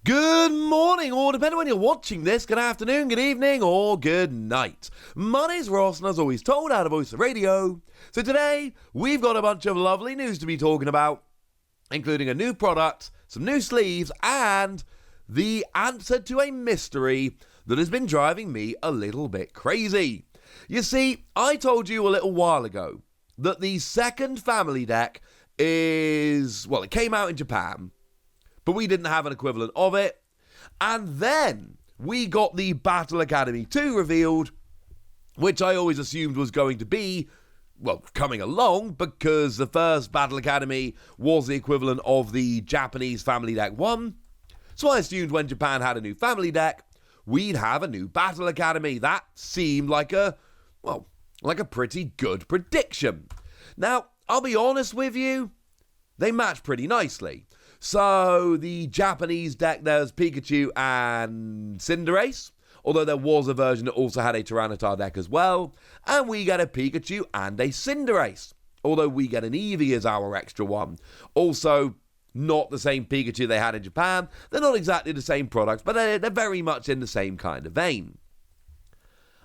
Good morning, or depending on when you're watching this, good afternoon, good evening, or good night. My name's Ross, and as always told, out of Voice of Radio. So today, we've got a bunch of lovely news to be talking about, including a new product, some new sleeves, and the answer to a mystery that has been driving me a little bit crazy. You see, I told you a little while ago that the second family deck it came out in Japan, but we didn't have an equivalent of it. And then we got the Battle Academy 2 revealed, which I always assumed was going to be, coming along, because the first Battle Academy was the equivalent of the Japanese Family Deck 1. So I assumed when Japan had a new Family Deck, we'd have a new Battle Academy. That seemed like a pretty good prediction. Now, I'll be honest with you, they match pretty nicely. So, the Japanese deck, there's Pikachu and Cinderace, although there was a version that also had a Tyranitar deck as well, and we get a Pikachu and a Cinderace, although we get an Eevee as our extra one. Also, not the same Pikachu they had in Japan. They're not exactly the same products, but they're very much in the same kind of vein.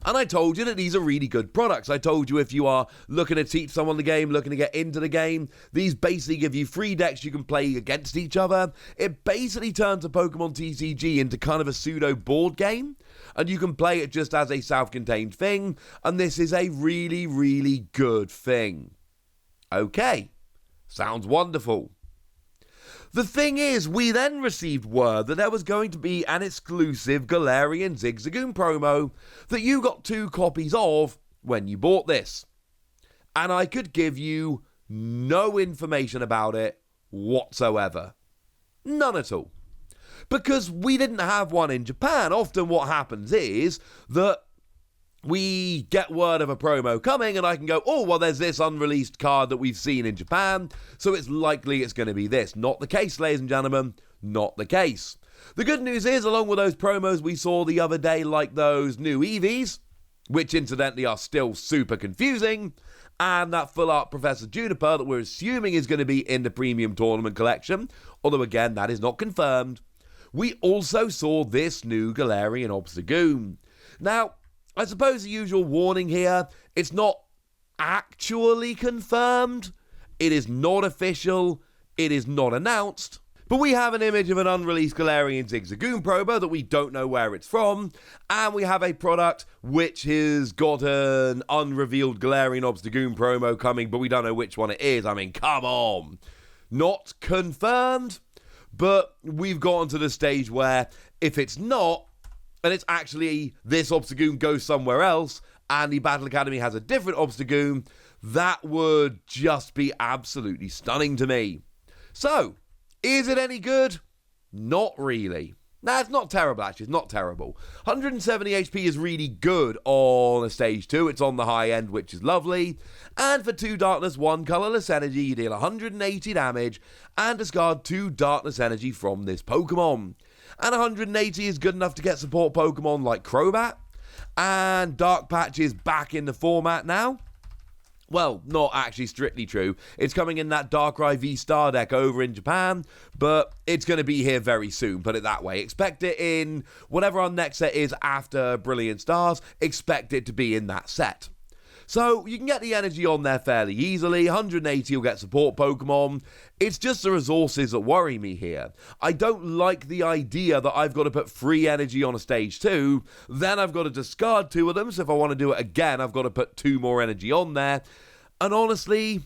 And I told you that these are really good products. I told you if you are looking to teach someone the game, looking to get into the game, these basically give you free decks you can play against each other. It basically turns a Pokemon TCG into kind of a pseudo board game, and you can play it just as a self-contained thing, and this is a really, really good thing. Okay, sounds wonderful. The thing is, we then received word that there was going to be an exclusive Galarian Zigzagoon promo that you got 2 copies of when you bought this. And I could give you no information about it whatsoever. None at all. Because we didn't have one in Japan. Often what happens is that we get word of a promo coming and I can go, there's this unreleased card that we've seen in Japan, so it's likely it's going to be this. Not the case, ladies and gentlemen, not the case. The good news is, along with those promos we saw the other day, like those new Eevees, which incidentally are still super confusing, and that full art Professor Juniper that we're assuming is going to be in the premium tournament collection, although again, that is not confirmed. We also saw this new Galarian Obstagoon. Now, I suppose the usual warning here, it's not actually confirmed, it is not official, it is not announced, but we have an image of an unreleased Galarian Zigzagoon promo that we don't know where it's from, and we have a product which has got an unrevealed Galarian Obstagoon promo coming, but we don't know which one it is. I mean, come on. Not confirmed, but we've gotten to the stage where if it's not, and it's actually this Obstagoon goes somewhere else, and the Battle Academy has a different Obstagoon, that would just be absolutely stunning to me. So, is it any good? Not really. Nah, it's not terrible, actually. It's not terrible. 170 HP is really good on a Stage 2. It's on the high end, which is lovely. And for 2 Darkness, 1 Colorless Energy, you deal 180 damage and discard 2 Darkness Energy from this Pokemon. And 180 is good enough to get support Pokemon like Crobat. And Dark Patch is back in the format now. Well, not actually strictly true. It's coming in that Darkrai V-Star deck over in Japan, but it's going to be here very soon, put it that way. Expect it in whatever our next set is after Brilliant Stars. Expect it to be in that set. So, you can get the energy on there fairly easily. 180 will get support Pokemon. It's just the resources that worry me here. I don't like the idea that I've got to put free energy on a Stage 2, then I've got to discard 2 of them, so if I want to do it again, I've got to put 2 more energy on there. And honestly,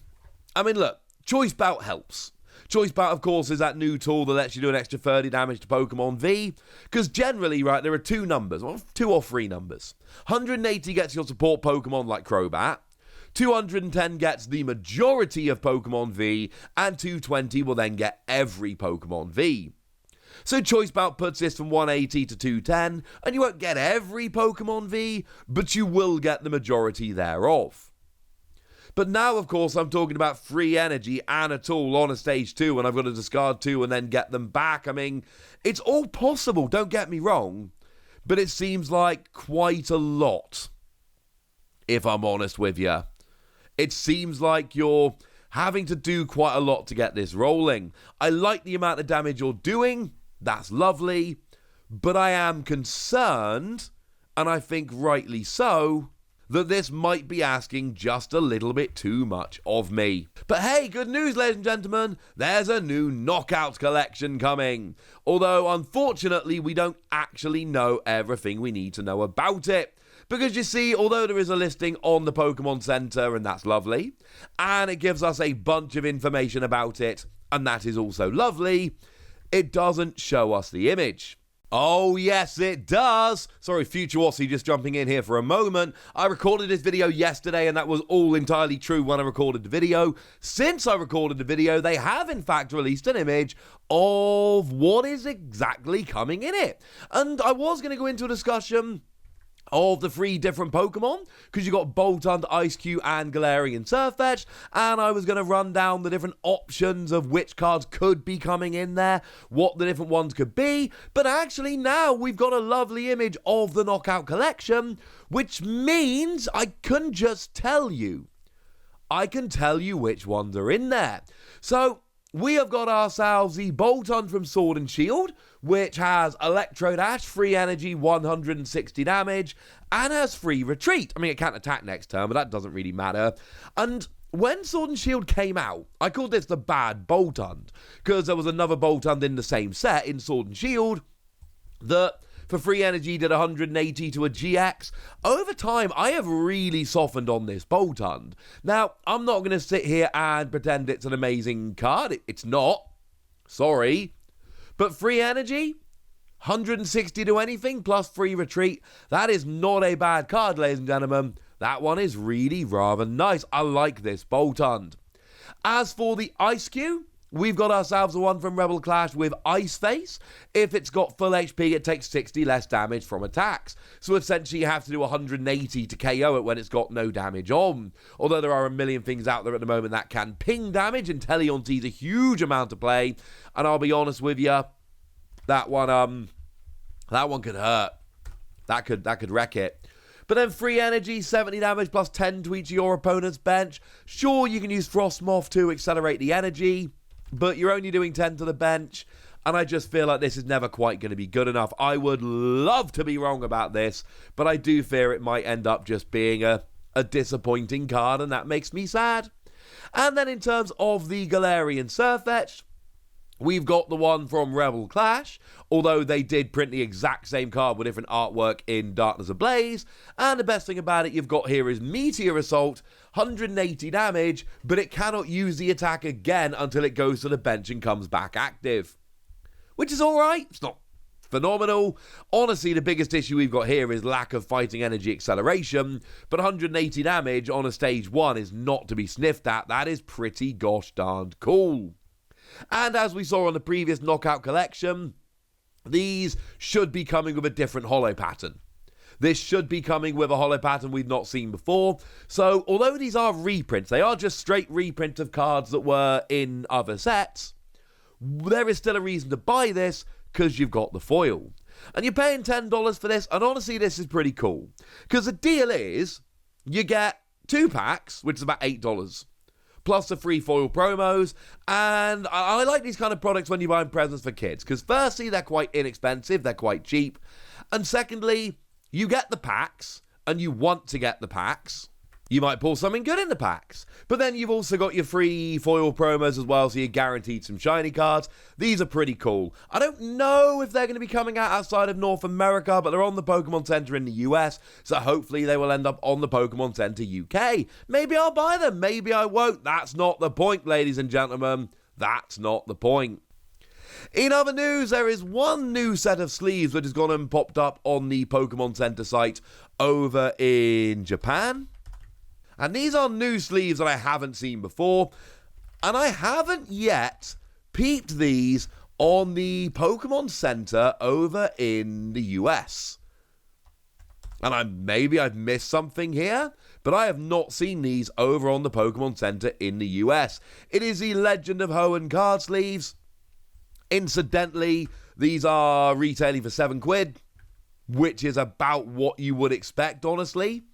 I mean, look, Choice Bout helps. Choice Bout, of course, is that new tool that lets you do an extra 30 damage to Pokemon V, because generally, right, there are 2 numbers, 2 or 3 numbers. 180 gets your support Pokemon like Crobat, 210 gets the majority of Pokemon V, and 220 will then get every Pokemon V. So Choice Bout puts this from 180 to 210, and you won't get every Pokemon V, but you will get the majority thereof. But now, of course, I'm talking about free energy and a tool on a Stage 2, and I've got to discard 2 and then get them back. I mean, it's all possible, don't get me wrong, but it seems like quite a lot, if I'm honest with you. It seems like you're having to do quite a lot to get this rolling. I like the amount of damage you're doing, That's lovely, but I am concerned, and I think rightly so, that this might be asking just a little bit too much of me. But hey, good news, ladies and gentlemen, there's a new Knockout collection coming. Although, unfortunately, we don't actually know everything we need to know about it. Because you see, although there is a listing on the Pokemon Center, and that's lovely, and it gives us a bunch of information about it, and that is also lovely, it doesn't show us the image. Oh, yes, it does. Sorry, Future Aussie just jumping in here for a moment. I recorded this video yesterday, and that was all entirely true when I recorded the video. Since I recorded the video, they have, in fact, released an image of what is exactly coming in it. And I was going to go into a discussion of the 3 different Pokemon, because you got Boltund, Ice-Q, and Galarian Sirfetch'd, and I was going to run down the different options of which cards could be coming in there, what the different ones could be, but actually now we've got a lovely image of the Knockout collection, which means I can just tell you. I can tell you which ones are in there. So, we have got ourselves the Boltund from Sword and Shield, which has Electro Dash, free energy, 160 damage, and has free retreat. I mean, it can't attack next turn, but that doesn't really matter. And when Sword and Shield came out, I called this the bad Boltund, because there was another Boltund in the same set, in Sword and Shield, that for free energy did 180 to a GX. Over time, I have really softened on this Boltund. Now, I'm not going to sit here and pretend it's an amazing card. It's not. Sorry. But free energy, 160 to anything, plus free retreat. That is not a bad card, ladies and gentlemen. That one is really rather nice. I like this Boltund. As for the Ice-Q, we've got ourselves the one from Rebel Clash with Ice Face. If it's got full HP, it takes 60 less damage from attacks. So essentially you have to do 180 to KO it when it's got no damage on. Although there are a million things out there at the moment that can ping damage, and Teleon sees a huge amount to play. And I'll be honest with you, that one could hurt. That could wreck it. But then free energy, 70 damage plus 10 to each of your opponent's bench. Sure, you can use Frostmoth to accelerate the energy, but you're only doing 10 to the bench, and I just feel like this is never quite going to be good enough. I would love to be wrong about this, but I do fear it might end up just being a disappointing card, and that makes me sad. And then in terms of the Galarian Sirfetch'd, we've got the one from Rebel Clash, although they did print the exact same card with different artwork in Darkness Ablaze. And the best thing about it you've got here is Meteor Assault, 180 damage, but it cannot use the attack again until it goes to the bench and comes back active. Which is alright, it's not phenomenal. Honestly, the biggest issue we've got here is lack of fighting energy acceleration, but 180 damage on a stage 1 is not to be sniffed at. That is pretty gosh darned cool. And as we saw on the previous Knockout collection, these should be coming with a different holo pattern. This should be coming with a holo pattern we've not seen before. So, although these are reprints, they are just straight reprints of cards that were in other sets, there is still a reason to buy this because you've got the foil. And you're paying $10 for this, and honestly, this is pretty cool. Because the deal is, you get 2 packs, which is about $8. Plus the free foil promos, and I like these kind of products when you're buying presents for kids, because firstly, they're quite inexpensive, they're quite cheap, and secondly, you get the packs, and you want to get the packs. You might pull something good in the packs, but then you've also got your free foil promos as well, so you're guaranteed some shiny cards. These are pretty cool. I don't know if they're going to be coming out outside of North America, but they're on the Pokemon Center in the US, so hopefully they will end up on the Pokemon Center UK. Maybe I'll buy them, maybe I won't. That's not the point, ladies and gentlemen. That's not the point. In other news, there is one new set of sleeves that has gone and popped up on the Pokemon Center site over in Japan. And these are new sleeves that I haven't seen before, and I haven't yet peeped these on the Pokemon Center over in the US. And maybe I've missed something here, but I have not seen these over on the Pokemon Center in the US. It is the Legend of Hoenn card sleeves. Incidentally, these are retailing for £7, which is about what you would expect, honestly.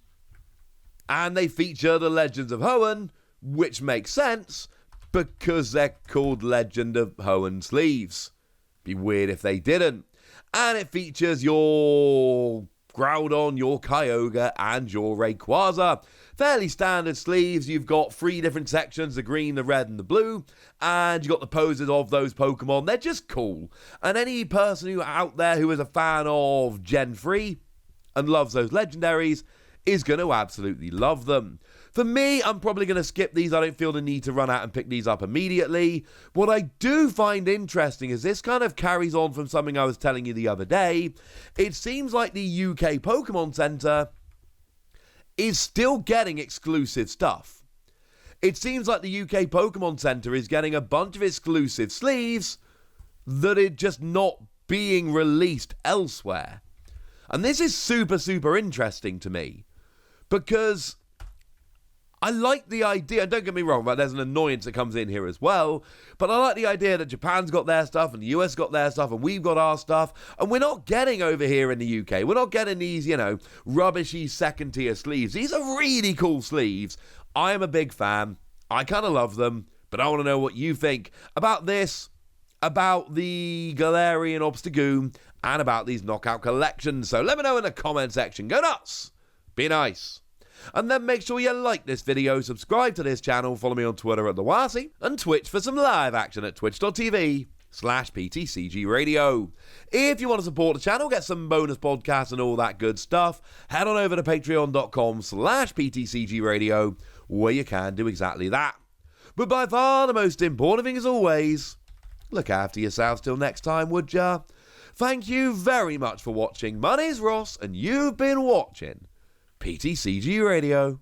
And they feature the Legends of Hoenn, which makes sense because they're called Legend of Hoenn sleeves. Be weird if they didn't. And it features your Groudon, your Kyogre, and your Rayquaza. Fairly standard sleeves. You've got 3 different sections, the green, the red, and the blue. And you've got the poses of those Pokemon. They're just cool. And any person who out there who is a fan of Gen 3 and loves those legendaries is going to absolutely love them. For me, I'm probably going to skip these. I don't feel the need to run out and pick these up immediately. What I do find interesting is this kind of carries on from something I was telling you the other day. It seems like the UK Pokemon Center is still getting exclusive stuff. It seems like the UK Pokemon Center is getting a bunch of exclusive sleeves that are just not being released elsewhere. And this is super, super interesting to me because I like the idea, and don't get me wrong, but there's an annoyance that comes in here as well, but I like the idea that Japan's got their stuff and the US got their stuff and we've got our stuff, and we're not getting over here in the UK. We're not getting these, rubbishy second-tier sleeves. These are really cool sleeves. I am a big fan. I kind of love them, but I want to know what you think about this, about the Galarian Obstagoon, and about these knockout collections. So let me know in the comment section. Go nuts! Be nice! And then make sure you like this video, subscribe to this channel, follow me on Twitter at TheWasi, and Twitch for some live action at twitch.tv/PTCG Radio. If you want to support the channel, get some bonus podcasts and all that good stuff, head on over to patreon.com/PTCG Radio, where you can do exactly that. But by far the most important thing as always, look after yourselves till next time, would ya? Thank you very much for watching. My name's Ross, and you've been watching PTCG Radio.